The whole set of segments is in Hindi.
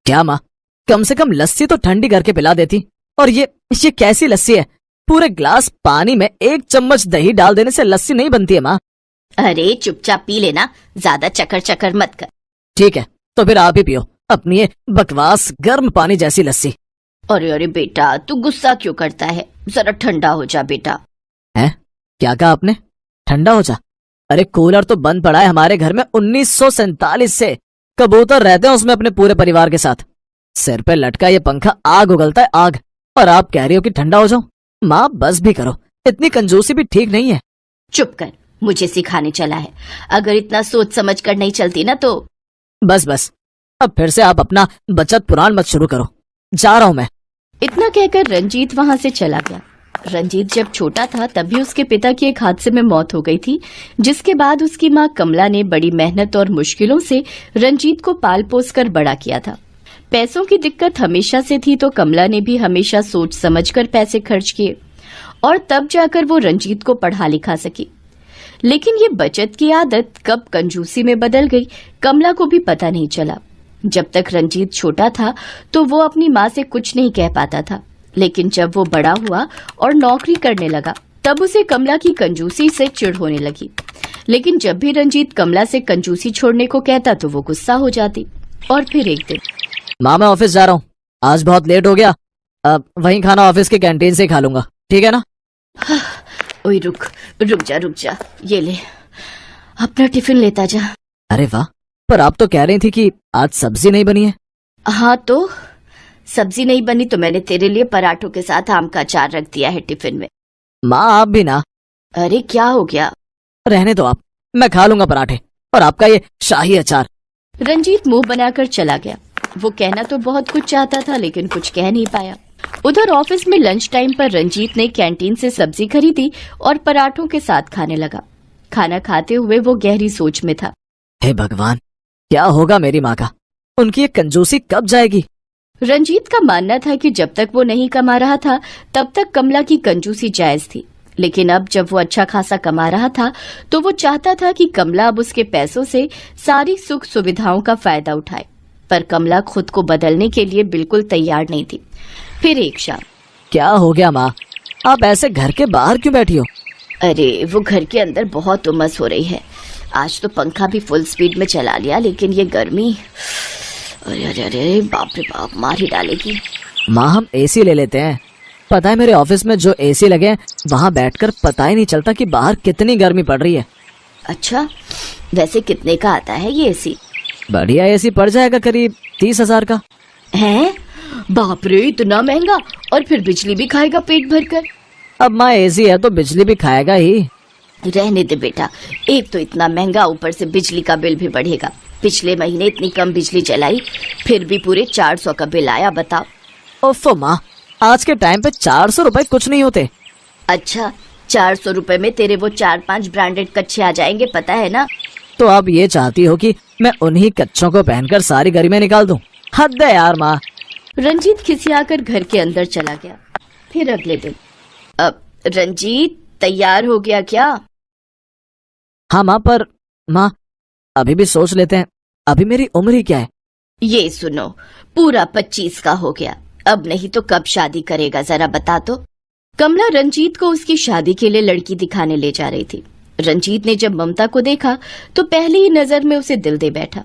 क्या माँ, कम से कम लस्सी तो ठंडी करके पिला देती। और ये कैसी लस्सी है? पूरे ग्लास पानी में 1 चम्मच दही डाल देने से लस्सी नहीं बनती है माँ। अरे चुपचाप पी लेना, ज्यादा चकर चकर मत कर। ठीक है, तो फिर आप ही पियो अपनी ये बकवास गर्म पानी जैसी लस्सी। अरे अरे बेटा, तू गुस्सा क्यों करता है? जरा ठंडा हो जा बेटा। है? क्या कहा आपने? ठंडा हो जा? अरे कूलर तो बंद पड़ा है हमारे घर में 1947 से। कबूतर रहते हैं उसमें अपने पूरे परिवार के साथ। सिर पे लटका ये पंखा आग उगलता है आग, और आप कह रही हो कि ठंडा हो जाऊं? माँ बस भी करो, इतनी कंजूसी भी ठीक नहीं है। चुप कर, मुझे सिखाने चला है। अगर इतना सोच समझ कर नहीं चलती ना तो। बस अब फिर से आप अपना बचत पुराण मत शुरू करो, जा रहा हूं मैं। इतना कहकर रंजीत वहाँ से चला गया। रंजीत जब छोटा था तभी उसके पिता की एक हादसे में मौत हो गई थी, जिसके बाद उसकी माँ कमला ने बड़ी मेहनत और मुश्किलों से रंजीत को पाल पोस कर बड़ा किया था। पैसों की दिक्कत हमेशा से थी, तो कमला ने भी हमेशा सोच समझकर पैसे खर्च किए और तब जाकर वो रंजीत को पढ़ा लिखा सकी। लेकिन ये बचत की आदत कब कंजूसी में बदल गई, कमला को भी पता नहीं चला। जब तक रंजीत छोटा था तो वो अपनी माँ से कुछ नहीं कह पाता था, लेकिन जब वो बड़ा हुआ और नौकरी करने लगा तब उसे कमला की कंजूसी से चिढ़ होने लगी। लेकिन जब भी रंजीत कमला से कंजूसी छोड़ने को कहता तो वो गुस्सा हो जाती। और फिर एक दिन, माँ मैं ऑफिस जा रहा हूँ, आज बहुत लेट हो गया, अब वहीं खाना ऑफिस की कैंटीन से खा लूंगा, ठीक है ना? ओए रुक जा, ये ले अपना टिफिन लेता जा। अरे वाह, पर आप तो कह रही थी कि आज सब्जी नहीं बनी है। हाँ तो सब्जी नहीं बनी तो मैंने तेरे लिए पराठों के साथ आम का अचार रख दिया है टिफिन में। माँ आप भी ना। अरे क्या हो गया? रहने दो आप, मैं खा लूंगा पराठे और आपका ये शाही अचार। रंजीत मुंह बनाकर चला गया। वो कहना तो बहुत कुछ चाहता था लेकिन कुछ कह नहीं पाया। उधर ऑफिस में लंच टाइम पर रंजीत ने कैंटीन से सब्जी खरीदी और पराठों के साथ खाने लगा। खाना खाते हुए वो गहरी सोच में था। हे भगवान, क्या होगा मेरी माँ का? उनकी ये कंजूसी कब जाएगी? रंजीत का मानना था कि जब तक वो नहीं कमा रहा था तब तक कमला की कंजूसी जायज थी, लेकिन अब जब वो अच्छा खासा कमा रहा था तो वो चाहता था कि कमला अब उसके पैसों से सारी सुख सुविधाओं का फायदा उठाए। पर कमला खुद को बदलने के लिए बिल्कुल तैयार नहीं थी। फिर एक शाम, क्या हो गया माँ, आप ऐसे घर के बाहर क्यों बैठी हो? अरे वो घर के अंदर बहुत उमस हो रही है। आज तो पंखा भी फुल स्पीड में चला लिया, लेकिन ये गर्मी, अरे अरे अरे बाप रे बाप, मार ही डालेगी। माँ हम एसी ले लेते हैं। पता है मेरे ऑफिस में जो एसी लगे हैं वहाँ बैठकर पता ही नहीं चलता कि बाहर कितनी गर्मी पड़ रही है। अच्छा, वैसे कितने का आता है ये एसी? बढ़िया एसी पड़ जाएगा करीब 30,000 का। है? बाप रे, इतना महंगा? और फिर बिजली भी खाएगा पेट भर कर। अब माँ एसी है तो बिजली भी खाएगा ही। रहने दे बेटा, एक तो इतना महंगा, ऊपर से बिजली का बिल भी बढ़ेगा। पिछले महीने इतनी कम बिजली चलाई फिर भी पूरे 400 का बिल आया, बताओ। ओफो माँ, आज के टाइम पे 400 रुपए कुछ नहीं होते। अच्छा, 400 रुपए में तेरे वो 4-5 ब्रांडेड कच्छे आ जाएंगे, पता है ना? तो आप ये चाहती हो कि मैं उन्हीं कच्छों को पहनकर सारी गर्मी निकाल दूं? हद है यार माँ। रंजीत खिसियाकर घर के अंदर चला गया। फिर अगले दिन, अब रंजीत तैयार हो गया क्या? हाँ माँ, पर माँ अभी भी सोच लेते हैं, अभी मेरी उम्र ही क्या है? ये सुनो, पूरा 25 का हो गया, अब नहीं तो कब शादी करेगा जरा बता तो। कमला रंजीत को उसकी शादी के लिए लड़की दिखाने ले जा रही थी। रंजीत ने जब ममता को देखा तो पहली ही नजर में उसे दिल दे बैठा।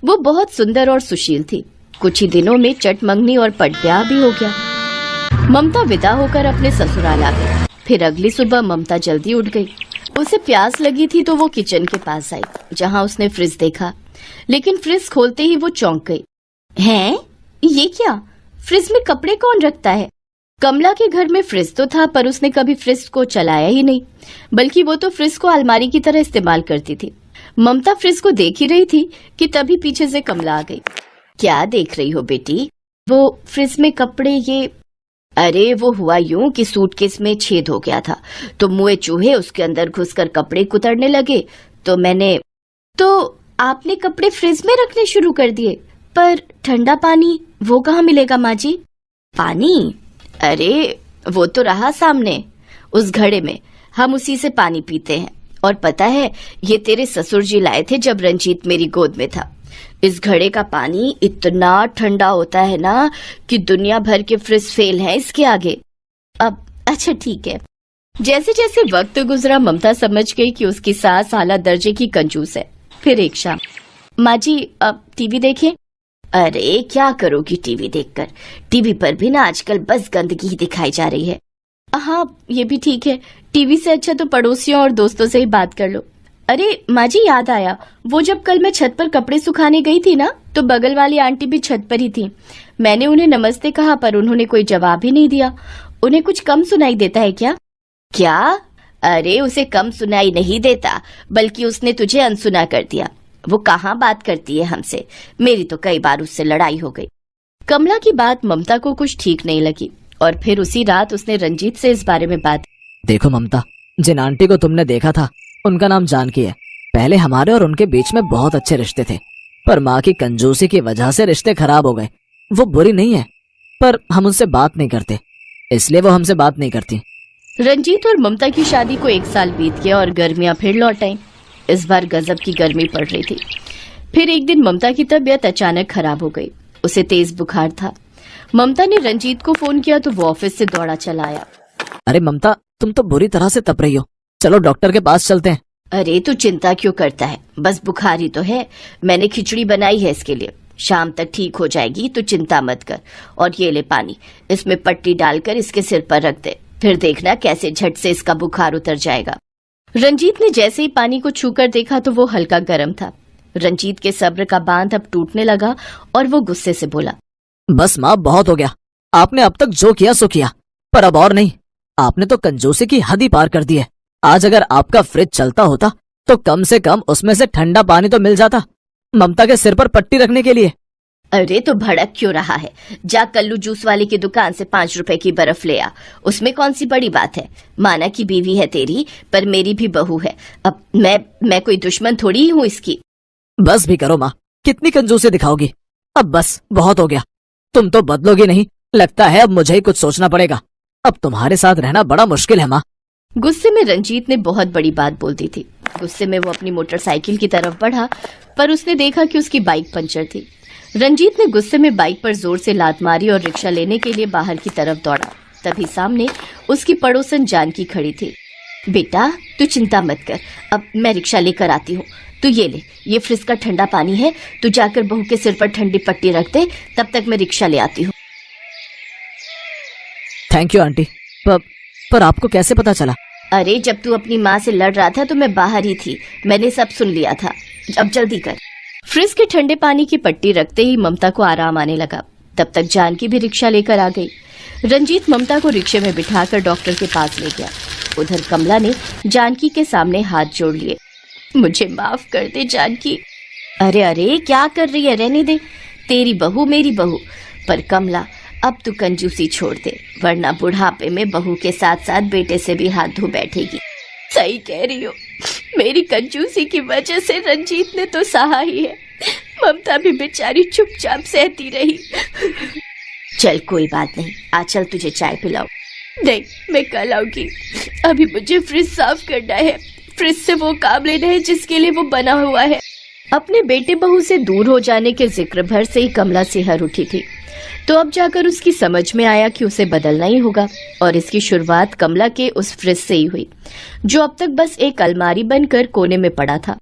वो बहुत सुंदर और सुशील थी। कुछ ही दिनों में चटमंगनी और पटब्याह भी हो गया। ममता विदा होकर अपने ससुराल आ गई। फिर अगली सुबह ममता जल्दी उठ गई। उसे प्यास लगी थी तो वो किचन के पास आई, जहाँ उसने फ्रिज देखा, लेकिन फ्रिज खोलते ही वो चौंक गई। हैं? ये क्या? फ्रिज में कपड़े कौन रखता है? कमला के घर में फ्रिज तो था पर उसने कभी फ्रिज को चलाया ही नहीं, बल्कि वो तो फ्रिज को अलमारी की तरह इस्तेमाल करती थी। ममता फ्रिज को देख ही रही थी कि तभी पीछे से कमला आ गई। क्या देख रही हो बेटी? वो फ्रिज में कपड़े ये? अरे वो हुआ यूं कि सूटकेस में छेद हो गया था तो मुए चूहे उसके अंदर घुसकर कपड़े कुतरने लगे, तो मैंने। तो आपने कपड़े फ्रिज में रखने शुरू कर दिए? पर ठंडा पानी वो कहाँ मिलेगा माँ जी? पानी? अरे वो तो रहा सामने उस घड़े में, हम उसी से पानी पीते हैं। और पता है, ये तेरे ससुर जी लाए थे जब रंजीत मेरी गोद में था। इस घड़े का पानी इतना ठंडा होता है ना कि दुनिया भर के फ्रिज फेल हैं इसके आगे। अब अच्छा ठीक है। जैसे जैसे वक्त गुजरा ममता समझ गई कि उसकी सास आला दर्जे की कंजूस है। फिर एक शाम, माँ जी अब टीवी देखें। अरे क्या करोगी टीवी देखकर, टीवी पर भी ना आजकल बस गंदगी ही दिखाई जा रही है। हाँ ये भी ठीक है, टीवी से अच्छा तो पड़ोसियों और दोस्तों से ही बात कर लो। अरे माँ जी याद आया, वो जब कल मैं छत पर कपड़े सुखाने गई थी ना, तो बगल वाली आंटी भी छत पर ही थी। मैंने उन्हें नमस्ते कहा पर उन्होंने कोई जवाब ही नहीं दिया। उन्हें कुछ कम सुनाई देता है क्या? क्या? अरे उसे कम सुनाई नहीं देता, बल्कि उसने तुझे अनसुना कर दिया। वो कहाँ बात करती है हमसे, मेरी तो कई बार उससे लड़ाई हो गई। कमला की बात ममता को कुछ ठीक नहीं लगी और फिर उसी रात उसने रंजीत से इस बारे में बात। देखो ममता, जिन आंटी को तुमने देखा था उनका नाम जानकी है। पहले हमारे और उनके बीच में बहुत अच्छे रिश्ते थे, पर माँ की कंजूसी की वजह से रिश्ते खराब हो गए। वो बुरी नहीं है, पर हम उनसे बात नहीं करते, इसलिए वो हमसे बात नहीं करती। रंजीत और ममता की शादी को 1 साल बीत गया और गर्मियां फिर लौट आईं। इस बार गजब की गर्मी पड़ रही थी। फिर एक दिन ममता की तबीयत अचानक खराब हो गई। उसे तेज बुखार था। ममता ने रंजीत को फोन किया तो वो ऑफिस से दौड़ा चला आया। अरे ममता, तुम तो बुरी तरह से तप रही हो, चलो डॉक्टर के पास चलते हैं। अरे तू चिंता क्यों करता है, बस बुखार ही तो है। मैंने खिचड़ी बनाई है इसके लिए, शाम तक ठीक हो जाएगी, तो चिंता मत कर। और ये ले पानी, इसमें पट्टी डालकर इसके सिर पर रख दे, फिर देखना कैसे झट से इसका बुखार उतर जाएगा। रंजीत ने जैसे ही पानी को छूकर देखा तो वो हल्का गर्म था। रंजीत के सब्र का बांध अब टूटने लगा और वो गुस्से से बोला, बस माँ, बहुत हो गया। आपने अब तक जो किया सो किया, पर अब और नहीं। आपने तो कंजूसी की हद ही पार कर दी है। आज अगर आपका फ्रिज चलता होता तो कम से कम उसमें से ठंडा पानी तो मिल जाता ममता के सिर पर पट्टी रखने के लिए। अरे तो भड़क क्यों रहा है, जा कल्लू जूस वाले की दुकान से 5 रुपए की बर्फ ले आ, उसमें कौन सी बड़ी बात है। माना की बीवी है तेरी, पर मेरी भी बहू है। अब मैं कोई दुश्मन थोड़ी ही हूँ इसकी। बस भी करो माँ, कितनी कंजूसी दिखाओगी। अब बस बहुत हो गया, तुम तो बदलोगी नहीं। लगता है अब मुझे ही कुछ सोचना पड़ेगा। अब तुम्हारे साथ रहना बड़ा मुश्किल है माँ। गुस्से में रंजीत ने बहुत बड़ी बात बोल दी थी। गुस्से में वो अपनी मोटरसाइकिल की तरफ बढ़ा, पर उसने देखा कि उसकी बाइक पंचर थी। रंजीत ने गुस्से में बाइक पर जोर से लात मारी और रिक्शा लेने के लिए बाहर की तरफ दौड़ा। तभी सामने उसकी पड़ोसन जानकी खड़ी थी। बेटा तू चिंता मत कर, अब मैं रिक्शा लेकर आती हूँ। तू ये ले, ये फ्रिज का ठंडा पानी है, तू जाकर बहू के सिर पर ठंडी पट्टी रख दे, तब तक मैं रिक्शा ले आती हूँ। Thank you aunty. पर आपको कैसे पता चला? अरे जब तू अपनी माँ से लड़ रहा था तो मैं बाहर ही थी, मैंने सब सुन लिया था। अब जल्दी कर। फ्रिज के ठंडे पानी की पट्टी रखते ही ममता को आराम आने लगा। तब तक जानकी भी रिक्शा लेकर आ गई। रंजीत ममता को रिक्शे में बिठाकर डॉक्टर के पास ले गया। उधर कमला ने जानकी के सामने हाथ जोड़ लिए। मुझे माफ कर दे जानकी। अरे अरे क्या कर रही है, रहने दे, तेरी बहू मेरी बहू। पर कमला अब तू कंजूसी छोड़ दे, वरना बुढ़ापे में बहू के साथ साथ बेटे से भी हाथ धो बैठेगी। सही कह रही हो, मेरी कंजूसी की वजह से रंजीत ने तो सहा ही है, ममता भी बेचारी चुपचाप सहती रही। चल कोई बात नहीं, आज चल तुझे चाय पिलाओ। नहीं मैं कल आऊंगी, अभी मुझे फ्रिज साफ करना है। फ्रिज से वो काम लेना है जिसके लिए वो बना हुआ है। अपने बेटे बहू से दूर हो जाने के जिक्र भर से ही कमला सिहर उठी थी, तो अब जाकर उसकी समझ में आया कि उसे बदलना ही होगा। और इसकी शुरुआत कमला के उस फ्रिज से ही हुई, जो अब तक बस एक अलमारी बनकर कोने में पड़ा था।